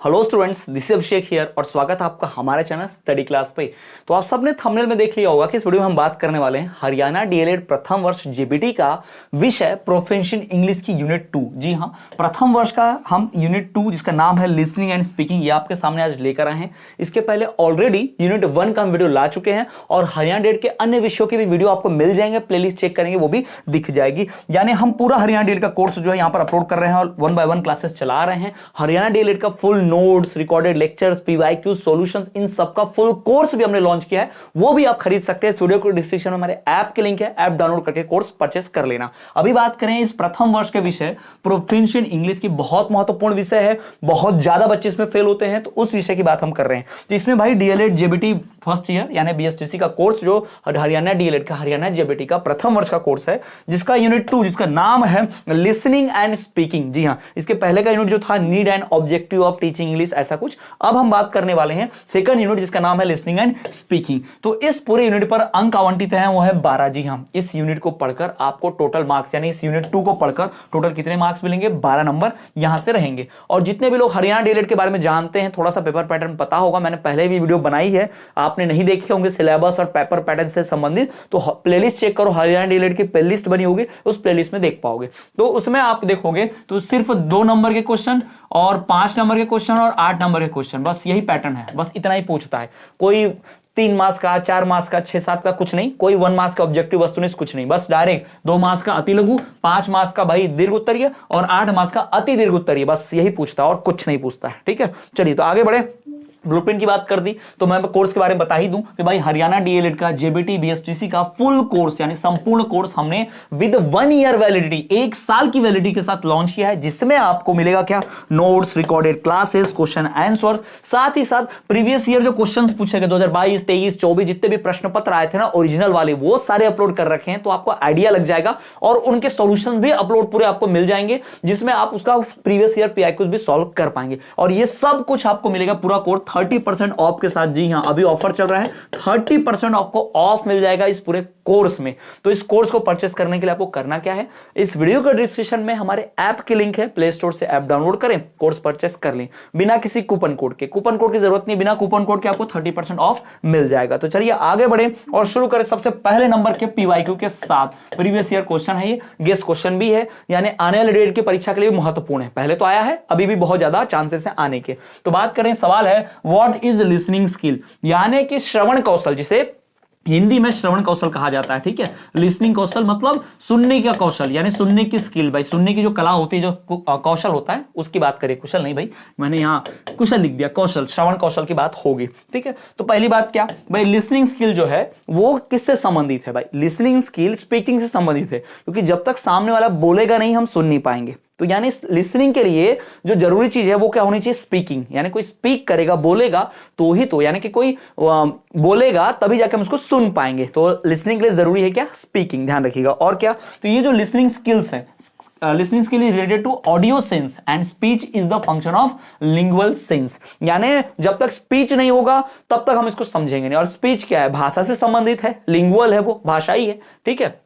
Hello students, this is Abhishek here और स्वागत है आपका हमारे चैनल स्टडी क्लास पे। तो आप सबने थंबनेल में देख लिया होगा कि इस वीडियो में हम बात करने वाले हैं हरियाणा डीएलएड प्रथम वर्ष जेबीटी का विषय प्रोफेशन इंग्लिश की यूनिट 2। जी हाँ, प्रथम वर्ष का हम यूनिट 2 जिसका नाम है लिसनिंग एंड स्पीकिंग, ये आपके सामने आज लेकर आए हैं। इसके पहले ऑलरेडी यूनिट 1 का हम वीडियो ला चुके हैं और हरियाणा डीएलएड के अन्य विषयों के भी वीडियो आपको मिल जाएंगे, प्लेलिस्ट चेक करेंगे वो भी दिख जाएगी। यानी हम पूरा हरियाणा डीएलएड का कोर्स जो है यहाँ पर अपलोड कर रहे हैं और 1 बाय 1 क्लासेस चला रहे हैं। हरियाणा डीएलएड का full notes, recorded lectures, PYQ, solutions, इन सब का फुल कोर्स भी हमने लॉन्च किया है, वो भी आप खरीद सकते हैं। इस वीडियो को डिस्क्रिप्शन में हमारे ऐप के लिंक है, ऐप डाउनलोड करके कोर्स परचेस कर लेना। अभी बात करें इस प्रथम वर्ष के विषय प्रोफेशन इंग्लिश की, बहुत महत्वपूर्ण विषय है, बहुत ज्यादा बच्चे इसमें फेल होते हैं, तो उस विषय की बात हम कर रहे हैं। तो इसमें भाई डीएलएड जेबीटी फर्स्ट ईयर यानी बीएसटीसी का कोर्स जो हरियाणा डीएलएड का हरियाणा जेबीटी का प्रथम वर्ष का कोर्स है, जिसका यूनिट 2 जिसका नाम है लिसनिंग एंड स्पीकिंग। जी हाँ, इसके पहले का यूनिट जो था need and objective of teaching English, ऐसा कुछ। अब हम बात करने वाले हैं सेकंड यूनिट जिसका नाम है लिसनिंग एंड स्पीकिंग। तो इस पूरे यूनिट पर अंक आवंटित है वो है 12। जी हाँ, इस यूनिट को पढ़कर आपको टोटल मार्क्स यानी इस यूनिट 2 को पढ़कर टोटल कितने मार्क्स मिलेंगे? 12 नंबर यहां से रहेंगे। और जितने भी लोग हरियाणा डीएलएड के बारे में जानते हैं, थोड़ा सा पेपर पैटर्न पता होगा, मैंने पहले भी वीडियो बनाई है, आपने नहीं देखे होंगे सिलेबस और पेपर पैटर्न से संबंधित, तो प्लेलिस्ट चेक करो, हरियाणा डीएलएड की प्लेलिस्ट बनी होगी, उस प्लेलिस्ट में देख पाओगे। तो उसमें आप देखोगे तो सिर्फ 2 नंबर के क्वेश्चन और 5 नंबर के क्वेश्चन और 8 नंबर के क्वेश्चन, बस यही पैटर्न है, बस इतना ही पूछता है। कोई 3 मार्क्स का, 4 मार्क्स का, 6-7 का कुछ नहीं, कोई 1 मार्क्स का ऑब्जेक्टिव वस्तुनिष्ठ कुछ नहीं, बस डायरेक्ट 2 मार्क्स का अति लघु, 5 मार्क्स का भाई दीर्घ उत्तरीय और 8 मार्क्स का अति दीर्घ उत्तरीय, बस यही पूछता है और कुछ नहीं पूछता है। ठीक है, चलिए तो आगे बढ़े। ब्लूप्रिंट की बात कर दी तो मैं कोर्स के बारे में बता ही दूं कि भाई हरियाणा डीएलएड का जेबीटी बीएसटीसी का फुल कोर्स यानी संपूर्ण कोर्स हमने विद 1 ईयर वैलिडिटी, 1 साल की वैलिडिटी के साथ लॉन्च किया है, जिसमें आपको मिलेगा क्या? Notes, recorded classes, question answer, साथ ही साथ प्रीवियस ईयर जो क्वेश्चंस पूछे गए 2022, 23, 24 जितने भी प्रश्न पत्र आए थे ना ओरिजिनल वाले, वो सारे अपलोड कर रखे हैं, तो आपको आइडिया लग जाएगा और उनके सॉल्यूशन भी अपलोड पूरे आपको मिल जाएंगे, जिसमें आप उसका प्रीवियस ईयर पीआईक्यूज भी सॉल्व कर पाएंगे। और ये सब कुछ आपको मिलेगा पूरा कोर्स 30% ऑफ के साथ। जी हां, अभी ऑफर चल रहा है, 30% आपको ऑफ मिल जाएगा इस पूरे कोर्स में। तो इस कोर्स को परचेस करने के लिए आपको करना क्या है? इस वीडियो के डिस्क्रिप्शन में हमारे ऐप के लिंक है, प्ले स्टोर से ऐप डाउनलोड करें, कोर्स परचेस कर लें बिना किसी कूपन कोड के। कूपन कोड की जरूरत नहीं, बिना कूपन कोड के आपको 30% ऑफ मिल जाएगा। तो चलिए आगे बढ़े और शुरू करें सबसे पहले नंबर के पीवाईक्यू के साथ। प्रीवियस ईयर क्वेश्चन है, ये गेस्ट क्वेश्चन भी है, यानी आने वाले डेट की परीक्षा के लिए महत्वपूर्ण है। पहले तो आया है, अभी भी बहुत ज्यादा चांसेस है आने के। तो बात करें, सवाल है व्हाट इज लिसनिंग स्किल, यानी कि श्रवण कौशल, जिसे हिंदी में श्रवण कौशल कहा जाता है। ठीक है, लिसनिंग कौशल मतलब सुनने का कौशल, यानी सुनने की स्किल। भाई सुनने की जो कला होती है, जो कौशल होता है, उसकी बात करें। कुशल नहीं भाई, मैंने यहाँ कुशल लिख दिया, कौशल, श्रवण कौशल की बात होगी। ठीक है, तो पहली बात क्या भाई, लिसनिंग स्किल जो है वो किससे संबंधित है? भाई लिसनिंग स्किल स्पीकिंग से संबंधित है, क्योंकि जब तक सामने वाला बोलेगा नहीं हम सुन नहीं पाएंगे। तो यानी लिसनिंग के लिए जो जरूरी चीज है वो क्या होनी चाहिए? स्पीकिंग, यानी कोई स्पीक करेगा, बोलेगा तो ही तो, यानी कि कोई बोलेगा तभी जाके हम उसको सुन पाएंगे। तो लिसनिंग के लिए जरूरी है क्या? स्पीकिंग, ध्यान रखिएगा। और क्या? तो ये जो लिसनिंग स्किल्स है, listening skill is related to audio sense and speech is the function of lingual sense, यानी जब तक स्पीच नहीं होगा तब तक हम इसको समझेंगे नहीं। और स्पीच क्या है? भाषा से संबंधित है, लिंगुअल है, वो भाषा ही है। ठीक है,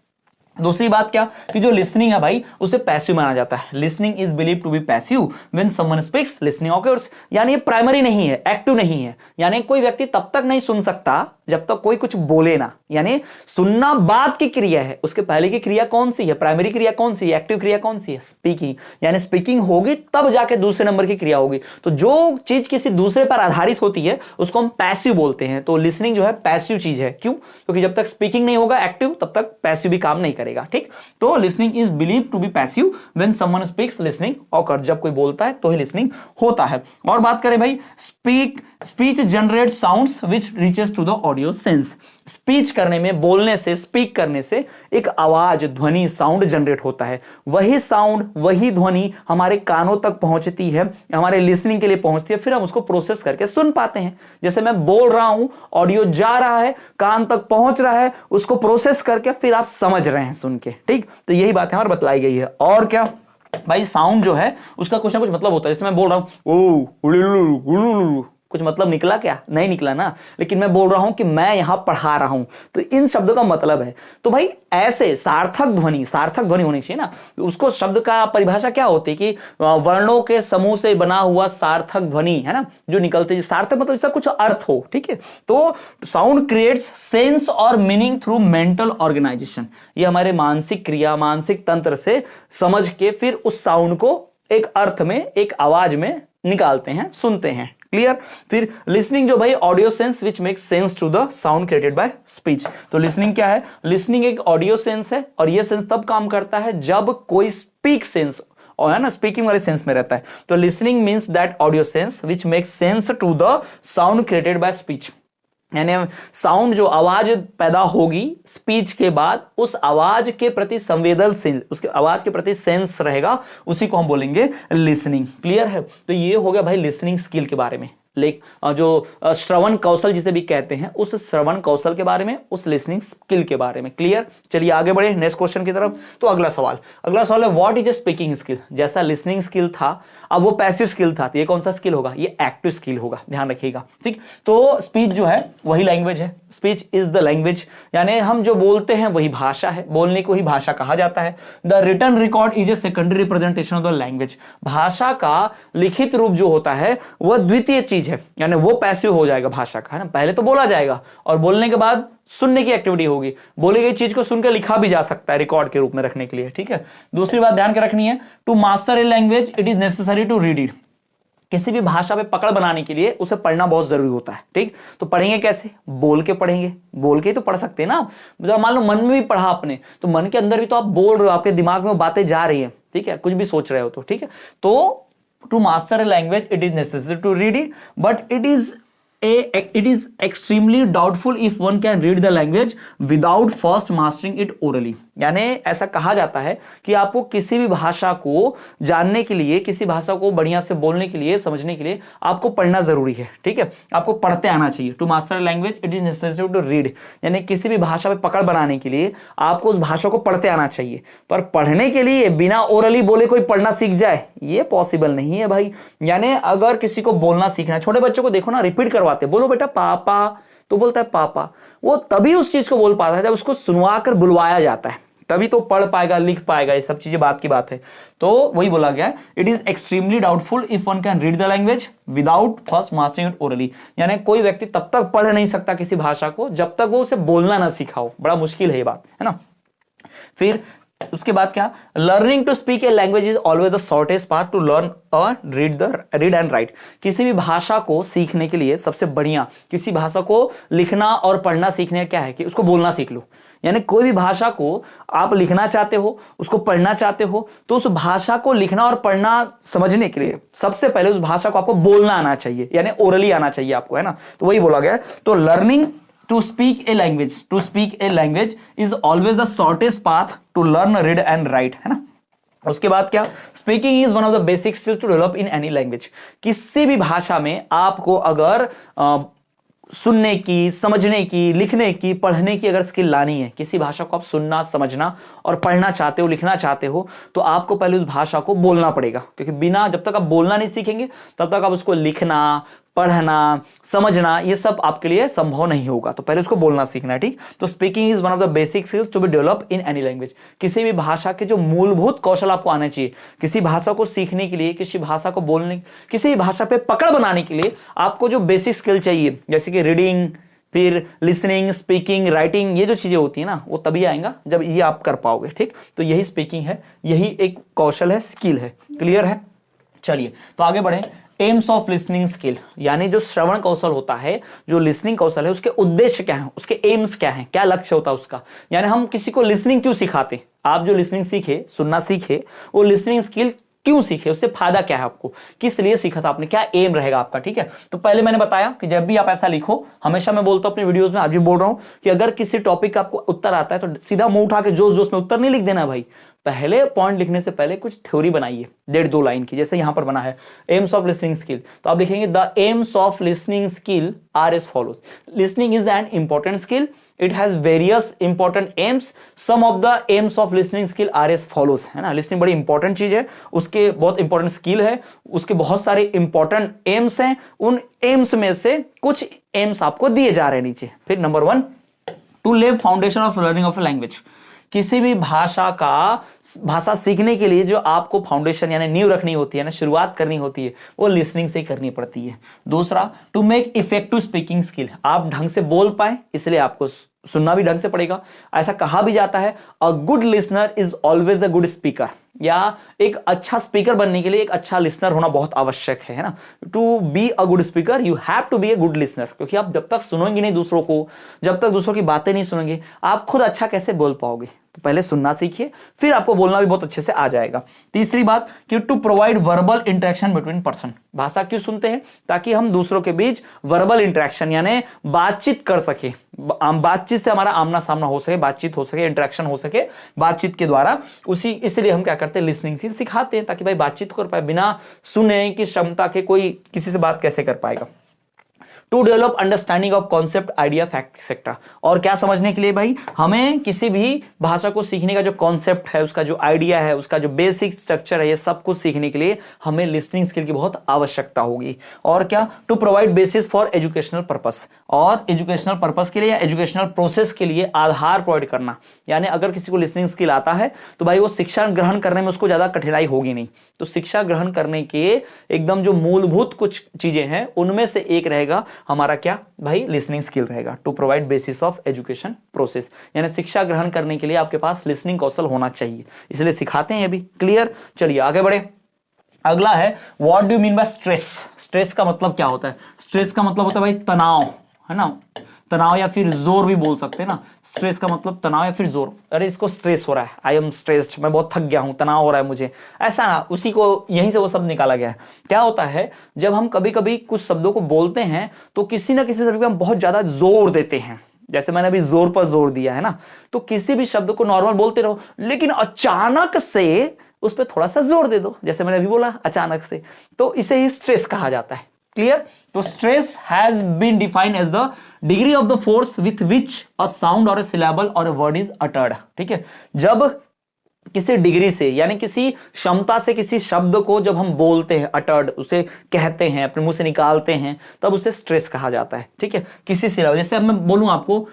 दूसरी बात क्या कि जो लिसनिंग है भाई उसे पैसिव माना जाता है। Listening is believe to be passive when someone speaks, listening occurs, यानी ये प्राइमरी नहीं है, एक्टिव नहीं है। यानी कोई व्यक्ति तब तक नहीं सुन सकता जब तक कोई कुछ बोले ना। यानी सुनना बाद की क्रिया है, उसके पहले की क्रिया कौन सी है? प्राइमरी क्रिया कौन सी है? एक्टिव क्रिया कौन सी है? स्पीकिंग। यानी स्पीकिंग होगी तब जाके दूसरे नंबर की क्रिया होगी। तो जो चीज किसी दूसरे पर आधारित होती है उसको हम पैसिव बोलते हैं। तो लिसनिंग जो है पैसिव चीज है। क्यों? क्योंकि जब तक स्पीकिंग नहीं होगा एक्टिव, तब तक पैसिव भी काम नहीं करेगा। ठीक, तो listening is believe to be passive when someone speaks, listening occur, जब कोई बोलता है तो ही लिसनिंग होता है। और बात करें भाई speech generate sounds which reaches to the audio sense. Speech करने में, बोलने से, स्पीक करने से एक आवाज, ध्वनि, साउंड जनरेट होता है। वही साउंड, वही ध्वनि हमारे कानों तक पहुंचती है, हमारे लिसनिंग के लिए पहुंचती है, फिर हम उसको प्रोसेस करके सुन पाते हैं। जैसे मैं बोल रहा हूं, ऑडियो जा रहा है, कान तक पहुंच रहा है, उसको प्रोसेस करके फिर आप समझ रहे हैं सुन के। ठीक, तो यही बात यहां पर बतलाई गई है। और क्या भाई, साउंड जो है उसका कुछ ना कुछ मतलब होता है। जैसे मैं बोल रहा हूं कुछ मतलब निकला क्या? नहीं निकला ना, लेकिन मैं बोल रहा हूं कि मैं यहां पढ़ा रहा हूं, तो इन शब्दों का मतलब है। तो भाई ऐसे सार्थक ध्वनि होनी चाहिए ना। उसको शब्द का परिभाषा क्या होती है कि वर्णों के समूह से बना हुआ सार्थक ध्वनि है ना, जो निकलते हैं। सार्थक मतलब इसका कुछ अर्थ हो, ठीक है। तो साउंड क्रिएट्स सेंस और मीनिंग थ्रू मेंटल ऑर्गेनाइजेशन। ये हमारे मानसिक क्रिया, मानसिक तंत्र से समझ के फिर उस साउंड को एक अर्थ में, एक आवाज में निकालते हैं, सुनते हैं। क्लियर? फिर लिसनिंग जो भाई audio sense which make sense to the sound created by speech. तो लिसनिंग क्या है? लिसनिंग एक ऑडियो सेंस है, और ये सेंस तब काम करता है जब कोई स्पीक सेंस, और है ना, स्पीकिंग वाले सेंस में रहता है। तो listening means that audio sense which make sense to the sound created by speech. यानी साउंड जो आवाज पैदा होगी स्पीच के बाद, उस आवाज के प्रति संवेदनशील, उसके आवाज के प्रति सेंस रहेगा, उसी को हम बोलेंगे लिसनिंग। क्लियर है? तो ये हो गया भाई लिसनिंग स्किल के बारे में। जो श्रवण कौशल जिसे भी कहते हैं, उस श्रवण कौशल के बारे में, उस लिसनिंग स्किल के बारे में। क्लियर? चलिए आगे बढ़े नेक्स्ट क्वेश्चन की तरफ। तो अगला सवाल है what is a speaking skill. जैसा लिसनिंग स्किल था, अब वो पैसिव स्किल था, तो ये कौन सा स्किल होगा? ये एक्टिव स्किल होगा, ध्यान रखिएगा। ठीक, तो स्पीच जो है वही लैंग्वेज है। स्पीच इज द लैंग्वेज, यानी हम जो बोलते हैं वही भाषा है, बोलने को ही भाषा कहा जाता है। The written record is a secondary representation of the language. भाषा का लिखित रूप जो होता है वह द्वितीय चीज है, यानी वो पैसिव हो जाएगा भाषा का, है ना। पहले तो बोला जाएगा और बोलने के बाद सुनने की एक्टिविटी होगी। बोली गई चीज को सुनकर लिखा भी जा सकता है रिकॉर्ड के रूप में रखने के लिए। ठीक है, दूसरी बात ध्यान के रखनी है, to master a language it is necessary to read it. किसी भी भाषा पे पकड़ बनाने के लिए उसे पढ़ना बहुत जरूरी होता है। ठीक, तो पढ़ेंगे कैसे? बोल के पढ़ेंगे, बोल के ही तो पढ़ सकते हैं ना। मतलब मान लो मन में भी पढ़ा आपने, तो मन के अंदर भी तो आप बोल रहे हो, आपके दिमाग में बातें जा रही है, ठीक है, कुछ भी सोच रहे हो तो। ठीक है, तो to master a language it is necessary to read it, but it is extremely doubtful if one can read the language without first mastering it orally। यानी ऐसा कहा जाता है कि आपको किसी भी भाषा को जानने के लिए, किसी भाषा को बढ़िया से बोलने के लिए, समझने के लिए आपको पढ़ना जरूरी है। ठीक है, आपको पढ़ते आना चाहिए। To master language it is necessary to read, यानी किसी भी भाषा पे पकड़ बनाने के लिए आपको उस भाषा को पढ़ते आना चाहिए। पर पढ़ने के लिए बिना ओरली बोले कोई पढ़ना सीख जाए, ये पॉसिबल नहीं है भाई। यानी अगर किसी को बोलना सीखना है, छोटे बच्चों को देखो ना, रिपीट करवाते, बोलो बेटा पापा, तो बोलता है पापा। वो तभी उस चीज को बोल पाता है जब उसको सुनवा कर बुलवाया जाता है, तभी तो पढ़ पाएगा, लिख पाएगा। ये सब चीजें बात की बात है। तो वही बोला गया, it is extremely doubtful if one can read the language without first mastering it orally. यानी कोई व्यक्ति तब तक पढ़ नहीं सकता किसी भाषा को जब तक वो उसे बोलना ना सीखा हो। बड़ा मुश्किल है ये बात, है ना। फिर उसके बाद क्या, learning to speak a language is always the shortest path to learn और रीड एंड राइट। किसी भी भाषा को सीखने के लिए सबसे बढ़िया, किसी भाषा को लिखना और पढ़ना सीखने क्या है कि उसको बोलना सीख लो। यानी कोई भी भाषा को आप लिखना चाहते हो, उसको पढ़ना चाहते हो, तो उस भाषा को लिखना और पढ़ना समझने के लिए सबसे पहले उस भाषा को आपको बोलना आना चाहिए, यानी ओरली आना चाहिए आपको, है ना। तो वही बोला गया है। तो learning to speak a language is always the shortest path to learn, read and write, है ना। उसके बाद क्या, speaking is one of the basic skills to develop in any language. किसी भी भाषा में आपको अगर सुनने की, समझने की, लिखने की, पढ़ने की अगर स्किल लानी है, किसी भाषा को आप सुनना, समझना और पढ़ना चाहते हो, लिखना चाहते हो, तो आपको पहले उस भाषा को बोलना पड़ेगा। क्योंकि बिना, जब तक आप बोलना नहीं सीखेंगे तब तक आप उसको लिखना, पढ़ना, समझना, ये सब आपके लिए संभव नहीं होगा। तो पहले उसको बोलना सीखना है। ठीक, तो speaking is one of the basic skills to be develop in any language. किसी भी भाषा के जो मूलभूत कौशल आपको आने चाहिए, किसी भाषा को सीखने के लिए, किसी भाषा को बोलने, किसी भी भाषा पे पकड़ बनाने के लिए आपको जो बेसिक स्किल चाहिए, जैसे कि रीडिंग, फिर लिसनिंग, स्पीकिंग, राइटिंग, ये जो चीजें होती है ना, वो तभी आएगा जब ये आप कर पाओगे। ठीक, तो यही स्पीकिंग है, यही एक कौशल है, स्किल है। क्लियर है? चलिए तो आगे बढ़े। एम्स ऑफ लिसनिंग स्किल, यानी जो श्रवण कौशल होता है, जो लिसनिंग कौशल है, उसके उद्देश्य क्या है, उसके एम्स क्या है, क्या लक्ष्य होता है उसका। यानी हम किसी को लिसनिंग क्यों सिखाते, आप जो लिसनिंग सीखे, सुनना सीखे, वो लिसनिंग स्किल क्यों सीखे, उससे फायदा क्या है आपको, किस लिए सीखा था आपने, क्या एम रहेगा आपका। ठीक है, तो पहले मैंने बताया कि जब भी आप ऐसा लिखो, हमेशा मैं बोलता हूं अपनी वीडियोस में, आज भी बोल रहा हूं कि अगर किसी टॉपिक का आपको उत्तर आता है तो सीधा मुंह उठा के जोश जोश में उत्तर नहीं लिख देना भाई। पहले पॉइंट लिखने से पहले कुछ थ्योरी बनाइए, 1.5-2 लाइन की, जैसे यहां पर बना है एम्स ऑफ लिसनिंग स्किल। तो आप लिखेंगे the aims of listening skill are as follows. Listening is an important skill it has various important aims, some of the aims of listening skill are as follows, है ना। Listening बड़ी important चीज है, उसके बहुत इंपॉर्टेंट स्किल है, उसके बहुत सारे इंपॉर्टेंट एम्स हैं, उन एम्स में से कुछ एम्स आपको दिए जा रहे हैं नीचे। फिर नंबर 1, टू ले foundation of learning of a language. किसी भी भाषा सीखने के लिए जो आपको फाउंडेशन यानी नींव रखनी होती है ना, शुरुआत करनी होती है, वो लिसनिंग से ही करनी पड़ती है। दूसरा, to make effective speaking skill, आप ढंग से बोल पाए इसलिए आपको सुनना भी ढंग से पड़ेगा। ऐसा कहा भी जाता है, अ good listener is always a good speaker, या एक अच्छा स्पीकर बनने के लिए एक अच्छा लिसनर होना बहुत आवश्यक है ना। To be a good speaker you have to be a good listener, क्योंकि आप जब तक सुनेंगे नहीं दूसरों को, जब तक दूसरों की बातें नहीं सुनेंगे, आप खुद अच्छा कैसे बोल पाओगे। तो पहले सुनना सीखिए, फिर आपको बोलना भी बहुत अच्छे से आ जाएगा। तीसरी बात कि to provide verbal interaction between person, भाषा क्यों सुनते हैं, ताकि हम दूसरों के बीच वर्बल इंटरेक्शन यानी बातचीत कर सके, बातचीत से हमारा आमना सामना हो सके, बातचीत हो सके, इंटरेक्शन हो सके बातचीत के द्वारा, इसलिए हम क्या करते हैं, लिसनिंग स्किल सिखाते हैं, ताकि भाई बातचीत कर पाए। बिना सुने की क्षमता के कोई किसी से बात कैसे कर पाएगा। To develop understanding of concept, idea, fact etcetera, और क्या समझने के लिए भाई, हमें किसी भी भाषा को सीखने का जो कॉन्सेप्ट है, उसका जो आइडिया है, उसका जो बेसिक स्ट्रक्चर है, ये सब कुछ सीखने के लिए हमें लिसनिंग स्किल की बहुत आवश्यकता होगी। और क्या, to provide basis for educational purpose, और एजुकेशनल पर्पस के लिए या एजुकेशनल प्रोसेस के लिए आधार प्रोवाइड करना, यानी अगर किसी को लिसनिंग स्किल आता है तो भाई वो शिक्षा ग्रहण करने में उसको ज्यादा कठिनाई होगी नहीं। तो शिक्षा ग्रहण करने के एकदम जो मूलभूत कुछ चीजें हैं, उनमें से एक रहेगा हमारा क्या भाई, लिसनिंग स्किल रहेगा। To provide basis of education process, यानी शिक्षा ग्रहण करने के लिए आपके पास लिसनिंग कौशल होना चाहिए, इसलिए सिखाते हैं अभी। क्लियर, चलिए आगे बढ़े। अगला है, what do you mean by stress. Stress का मतलब क्या होता है? स्ट्रेस का मतलब होता है भाई तनाव, है ना, तनाव या फिर जोर भी बोल सकते हैं ना। स्ट्रेस का मतलब तनाव या फिर जोर। अरे इसको स्ट्रेस हो रहा है, आई एम स्ट्रेस्ड, मैं बहुत थक गया हूं, तनाव हो रहा है मुझे, ऐसा ना, उसी को यहीं से वो शब्द निकाला गया है। क्या होता है, जब हम कभी कभी कुछ शब्दों को बोलते हैं तो किसी ना किसी शब्द पे हम बहुत ज्यादा जोर देते हैं, जैसे मैंने अभी जोर पर जोर दिया है ना। तो किसी भी शब्द को नॉर्मल बोलते रहो, लेकिन अचानक से उस पर थोड़ा सा जोर दे दो, जैसे मैंने अभी बोला अचानक से, तो इसे ही स्ट्रेस कहा जाता है। क्लियर, तो stress has been defined as the degree of the force with which a sound और अ सिलेबल और अ वर्ड इज अटर्ड। ठीक है, जब किसी डिग्री से यानी किसी क्षमता से किसी शब्द को जब हम बोलते हैं, अटर्ड उसे कहते हैं, अपने मुंह से निकालते हैं, तब उसे स्ट्रेस कहा जाता है। ठीक है, किसी सिलेबल, जैसे अब मैं बोलूं आपको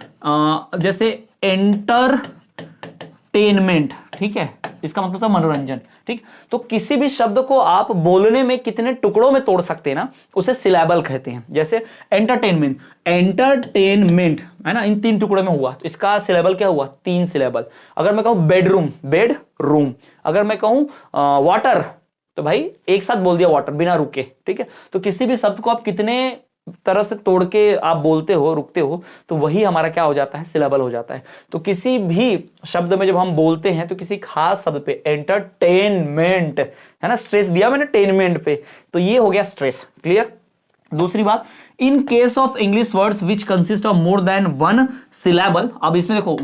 जैसे एंटरटेनमेंट, ठीक है, इसका मतलब था मनोरंजन। ठीक, तो किसी भी शब्द को आप बोलने में कितने टुकड़ों में तोड़ सकते हैं ना, उसे सिलेबल कहते हैं। जैसे एंटरटेनमेंट, एंटरटेनमेंट है ना, इन 3 टुकड़ों में हुआ, तो इसका सिलेबल क्या हुआ, 3 सिलेबल। अगर मैं कहूं बेडरूम, बेड रूम, अगर मैं कहूं वाटर, तो भाई एक साथ बोल दिया वाटर बिना रुके। ठीक है, तो किसी भी शब्द को आप कितने तरह से तोड़ के आप बोलते हो, रुकते हो, तो वही हमारा क्या हो जाता है, सिलेबल हो जाता है। तो किसी भी शब्द में जब हम बोलते हैं तो किसी खास शब्द पे, एंटरटेनमेंट है ना, स्ट्रेस दिया मैंने टेनमेंट पे, तो ये हो गया स्ट्रेस। क्लियर, दूसरी बात, in case of English words which consist of more than 1 syllable, अब इसमें देखो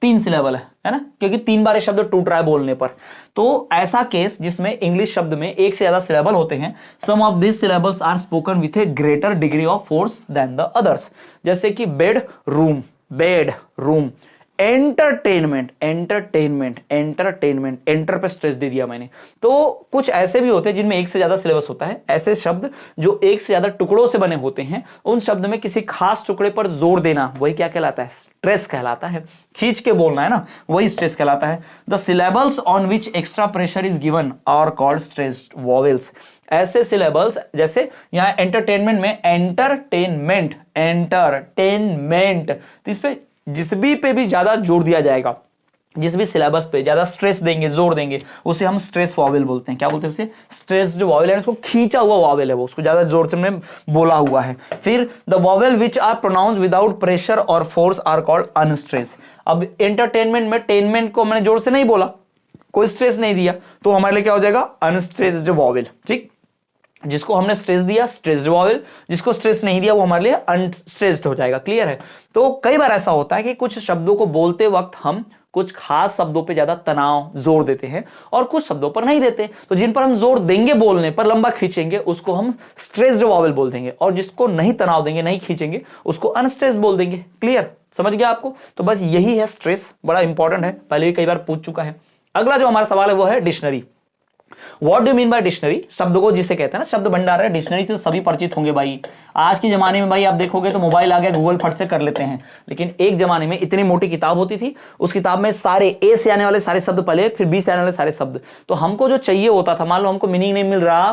3 सिलेबल है ना, क्योंकि 3 बार ये शब्द टूट रहा है बोलने पर। तो ऐसा केस जिसमें इंग्लिश शब्द में एक से ज्यादा सिलेबल होते हैं, some of this syllables are spoken with a greater degree of force than the others. जैसे कि bed room, bed room, entertainment, entertainment, entertainment, enter पे स्ट्रेस दे दिया मैंने। तो कुछ ऐसे भी होते हैं जिनमें एक से ज्यादा सिलेबस होता है। ऐसे शब्द जो एक से ज्यादा टुकड़ों से बने होते हैं, उन शब्द में किसी खास टुकड़े पर जोर देना, वही क्या कहलाता है, स्ट्रेस कहलाता है। खींच के बोलना है ना, वही स्ट्रेस कहलाता है। The syllables on which extra pressure is given are called stressed vowels. ऐसे सिलेबल्स, जैसे यहां एंटरटेनमेंट में एंटरटेनमेंट, एंटरटेनमेंट, तो इस पे जिस भी पे भी ज्यादा जोर दिया जाएगा, जिस भी सिलेबस पे ज्यादा स्ट्रेस देंगे, जोर देंगे, उसे हम स्ट्रेस वॉवेल बोलते हैं। क्या बोलते हैं उसे, स्ट्रेस्ड वॉवेल है, उसको खींचा हुआ वॉवेल है, वो उसको ज्यादा जोर से हमने बोला हुआ है। फिर the vowel which are pronounce without pressure और फोर्स आर कॉल्ड अनस्ट्रेस। अब एंटरटेनमेंट में टेनमेंट को मैंने जोर से नहीं बोला, कोई स्ट्रेस नहीं दिया, तो हमारे लिए क्या हो जाएगा, अनस्ट्रेस्ड वॉवेल। ठीक, जिसको हमने स्ट्रेस दिया स्ट्रेस्ड वॉवेल, जिसको स्ट्रेस नहीं दिया वो हमारे लिए अनस्ट्रेस्ड हो जाएगा। क्लियर है। तो कई बार ऐसा होता है कि कुछ शब्दों को बोलते वक्त हम कुछ खास शब्दों पे ज्यादा तनाव जोर देते हैं और कुछ शब्दों पर नहीं देते। तो जिन पर हम जोर देंगे बोलने पर, लंबा खींचेंगे, उसको हम स्ट्रेस्ड वॉवेल बोल देंगे, और जिसको नहीं तनाव देंगे, नहीं खींचेंगे, उसको अनस्ट्रेस्ड बोल देंगे। क्लियर, समझ गया आपको? तो बस यही है स्ट्रेस, बड़ा इंपॉर्टेंट है, पहले भी कई बार पूछ चुका है। अगला जो हमारा सवाल है वो है dictionary. What do mean by dictionary? शब्द को जिसे कहते हैं ना शब्द भंडार है, डिक्शनरी से सभी परिचित होंगे भाई। आज के जमाने में भाई आप देखोगे तो मोबाइल आ गया, गूगल फट से कर लेते हैं, लेकिन एक जमाने में इतनी मोटी किताब होती थी, उस किताब में सारे ए से आने वाले सारे शब्द पहले, फिर बी से आने वाले सारे शब्द। तो हमको जो चाहिए होता था, मान लो हमको मीनिंग नहीं मिल रहा,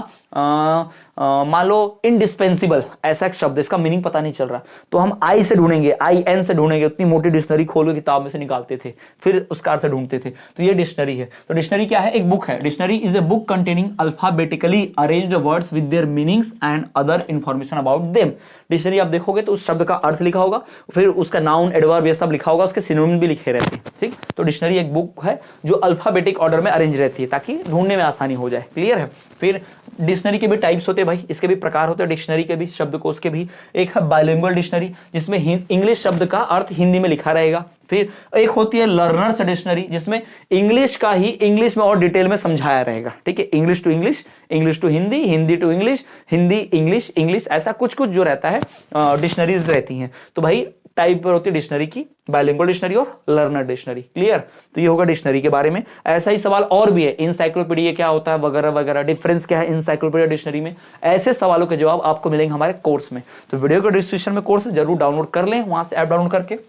मान लो इंडिस्पेंसिबल ऐसा एक शब्द, इसका मीनिंग पता नहीं चल रहा, तो हम आई से ढूंढेंगे, IN से ढूंढेंगे, उतनी मोटी डिक्शनरी खोल के किताब में से निकालते थे, फिर उसका अर्थ ढूंढते थे। तो ये डिक्शनरी है। तो डिक्शनरी क्या है? एक बुक है। Dictionary is a book containing alphabetically arranged words with their meanings and other information about them. Dictionary आप देखोगे तो उस शब्द का अर्थ लिखा होगा, फिर उसका नाउन, एडवर्ब ये सब लिखा होगा, उसके सिनोनिम भी लिखे रहते हैं। ठीक, तो डिक्शनरी एक बुक है जो अल्फाबेटिक ऑर्डर में अरेंज रहती है ताकि ढूंढने में आसानी हो जाए। क्लियर है? फिर डिक्शनरी के भी टाइप्स होते हैं भाई, इसके भी प्रकार होते हैं डिक्शनरी के भी, शब्दकोश के भी। एक है बाइलिंगुअल डिक्शनरी जिसमें इंग्लिश शब्द का अर्थ हिंदी में लिखा रहेगा। फिर एक होती है लर्नर्स डिक्शनरी जिसमें इंग्लिश का ही इंग्लिश में और डिटेल में समझाया रहेगा। ठीक है, English to English, English to Hindi, Hindi to English, Hindi English, English, ऐसा कुछ कुछ जो रहता है डिक्शनरीज रहती हैं। तो भाई टाइप पर होती है डिक्शनरी की, बाइलिंगुअल डिक्शनरी और लर्नर डिक्शनरी। क्लियर? तो ये होगा डिक्शनरी के बारे में। ऐसा ही सवाल और भी है, इंसाइक्लोपीडिया क्या होता है वगैरह वगैरह, डिफरेंस क्या है इंसाइक्लोपीडिया डिक्शनरी में, ऐसे सवालों के जवाब आपको मिलेंगे हमारे कोर्स में। तो वीडियो के डिस्क्रिप्शन में कोर्स जरूर डाउनलोड कर लें, वहां से ऐप डाउनलोड करके।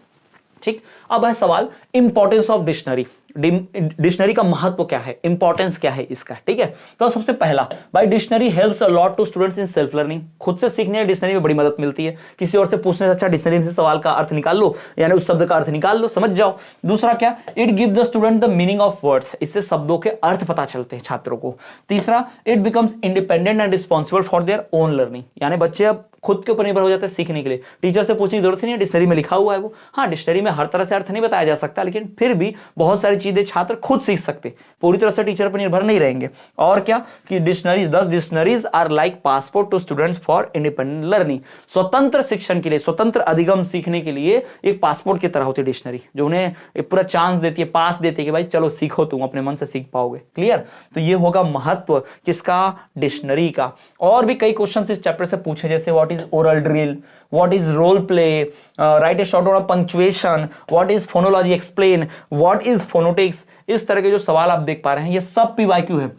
ठीक, अब है सवाल इंपॉर्टेंस ऑफ डिक्शनरी। डिक्शनरी का महत्व क्या है, इंपॉर्टेंस क्या है इसका? ठीक है, तो सबसे पहला, भाई dictionary helps a lot to students in self learning. खुद से सीखने में डिक्शनरी में बड़ी मदद मिलती है। किसी और से पूछने से अच्छा डिक्शनरी से सवाल का अर्थ निकाल लो, यानी उस शब्द का अर्थ निकाल लो, समझ जाओ। दूसरा क्या, it give the student the meaning of words. इससे शब्दों के अर्थ पता चलते हैं छात्रों को। तीसरा, it becomes independent and responsible for their own learning, यानी बच्चे अब खुद के ऊपर निर्भर हो जाते हैं सीखने के लिए, टीचर से पूछने की जरूरत नहीं है, डिक्शनरी में लिखा हुआ है वो। हाँ, डिक्शनरी में हर तरह से अर्थ नहीं बताया जा सकता, लेकिन फिर भी बहुत सारी चीजें छात्र खुद सीख सकते, पूरी तरह से टीचर पर निर्भर नहीं रहेंगे। और क्या कि dictionaries, 10 dictionaries are like passport to students for independent learning. स्वतंत्र शिक्षण के लिए, स्वतंत्र अधिगम सीखने के लिए एक पासपोर्ट की तरह होती है डिक्शनरी, जो उन्हें एक पूरा चांस देती है, पास देती है कि भाई चलो सीखो, तुम अपने मन से सीख पाओगे। क्लियर? तो ये होगा महत्व किसका, डिक्शनरी का। और भी कई क्वेश्चन इस चैप्टर से पूछे, जैसे what is oral drill, what is role play, write a short note on punctuation, what is phonology, explain what is phonetics। इस तरह के जो सवाल आप देख पा रहे हैं ये सब PYQ है,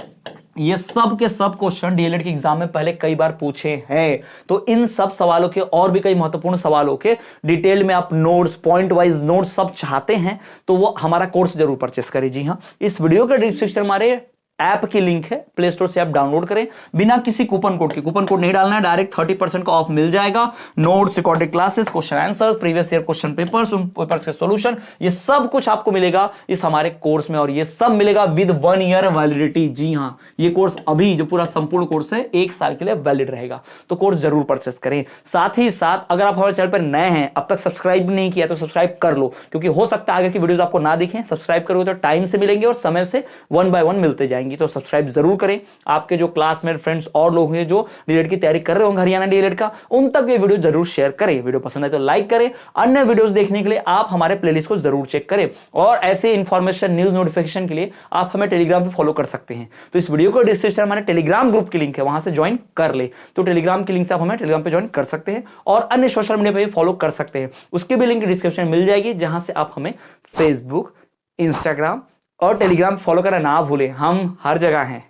ये सब के सब क्वेश्चन डीएलएड के एग्जाम में पहले कई बार पूछे हैं। तो इन सब सवालों के और भी कई महत्वपूर्ण सवालों के डिटेल में आप नोट्स, पॉइंट वाइज नोट्स सब चाहते हैं तो वो हमारा कोर्स जरूर परचेस करें। जी हाँ, इस वीडियो के डिस्क्रिप्शन हमारे ऐप की लिंक है, प्ले स्टोर से आप डाउनलोड करें, बिना किसी कूपन कोड के। कूपन कोड नहीं डालना है, डायरेक्ट 30% का ऑफ मिल जाएगा। Notes, recorded classes, question answer, previous year question papers, उन पेपर्स के सॉल्यूशन, ये सब कुछ आपको मिलेगा इस हमारे कोर्स में, और ये सब मिलेगा विद 1 ईयर वैलिडिटी। जी हाँ, ये कोर्स अभी जो पूरा संपूर्ण कोर्स है 1 साल के लिए वैलिड रहेगा, तो कोर्स जरूर परचेस करें। साथ ही साथ अगर आप हमारे चैनल पर नए हैं, अब तक सब्सक्राइब नहीं किया तो सब्सक्राइब कर लो, क्योंकि हो सकता है आगे की वीडियोस आपको ना दिखें। सब्सक्राइब करोगे तो टाइम से मिलेंगे और समय से 1 बाय 1 मिलते जाएंगी, तो सब्सक्राइब जरूर करें। आपके जो क्लासमेट, फ्रेंड्स और लोग हैं जो डीएलएड की तैयारी कर रहे होंगे हरियाणा डीएलएड का, उन तक ये वीडियो जरूर शेयर करें। वीडियो पसंद आए तो लाइक करें। अन्य वीडियोस देखने के लिए आप हमारे प्लेलिस्ट को जरूर चेक करें, और ऐसे इंफॉर्मेशन, न्यूज नोटिफिकेशन के लिए आप हमें टेलीग्राम पे फॉलो कर सकते हैं। तो इस वीडियो को डिस्क्रिप्शन हमारे टेलीग्राम ग्रुप की लिंक है, वहां से ज्वाइन कर ले। तो टेलीग्राम की लिंक से आप हमें टेलीग्राम पे ज्वाइन कर सकते हैं, और अन्य सोशल मीडिया पे भी फॉलो कर सकते हैं, उसकी भी लिंक डिस्क्रिप्शन में मिल जाएगी, जहां से आप हमें फेसबुक, इंस्टाग्राम और टेलीग्राम फॉलो करना ना भूलें, हम हर जगह हैं।